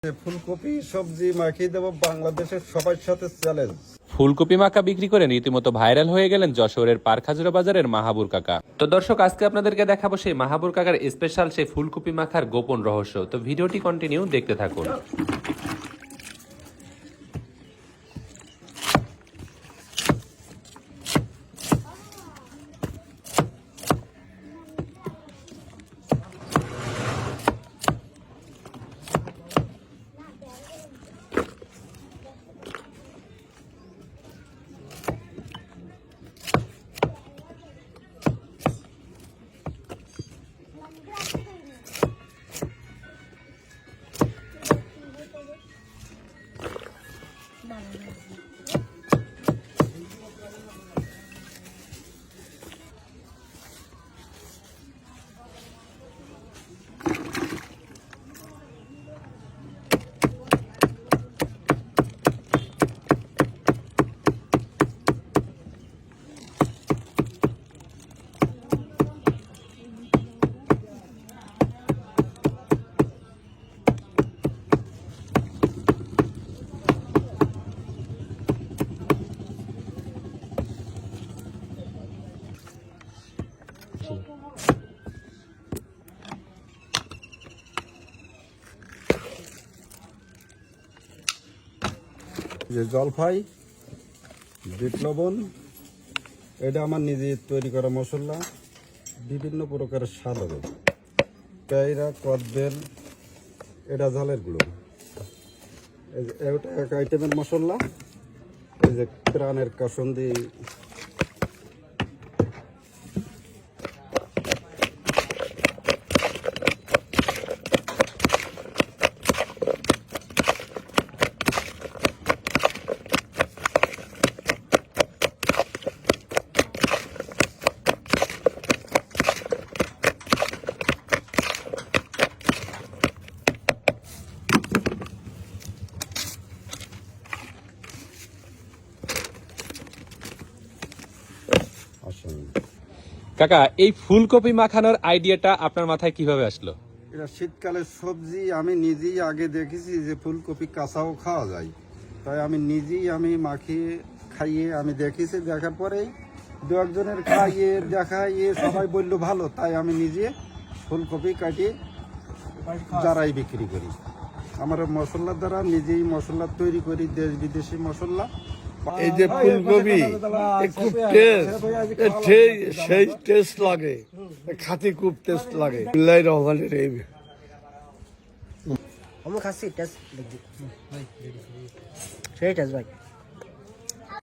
ফুলকপি সবজি মাখিয়ে দেবো বাংলাদেশের সবার সাথে চ্যালেঞ্জ। ফুলকপি মাখা বিক্রি করে রীতিমতো ভাইরাল হয়ে গেলেন যশোরের পারখাজুরা বাজারের মাহাবুর কাকা। তো দর্শক, আজকে আপনাদেরকে দেখাবো সেই মাহাবুর কাকার স্পেশাল সেই ফুলকপি মাখার গোপন রহস্য। তো ভিডিওটি কন্টিনিউ দেখতে থাকুন। যে জলফাই, বিট লবণ, এটা আমার নিজে তৈরি করা মশলা, বিভিন্ন প্রকারের স্বাদ হবে। পেঁয়ারা, কদবেল, এটা ঝালের গুঁড়ো, এটা এক আইটেমের মশলা। এই যে প্রাণের কাসুন্দি, কাকা, এই ফুলকপি মাখানোর আইডিয়াটা আপনার মাথায় কিভাবে আসলো? এটা শীতকালের সবজি। আমি নিজেই আগে দেখেছি যে ফুলকপি কাঁচাও খাওয়া যায়, তাই আমি নিজেই মাখিয়ে খাইয়ে আমি দেখেছি। দেখার পরেই দু একজনের খাইয়ে দেখাইয়ে সবাই বললো ভালো, তাই আমি নিজে ফুলকপি কাটিয়ে যারাই বিক্রি করি। আমার মশলার দ্বারা নিজেই মশলা তৈরি করি, দেশ বিদেশি মশলা। এই যে ফুলকপি খুব সেই টেস্ট লাগে, খাতে খুব টেস্ট লাগে। বিসমিল্লাহির রহমানির রহিম। हम खासी टेस्ट देख दी सही टेस्ट भाई।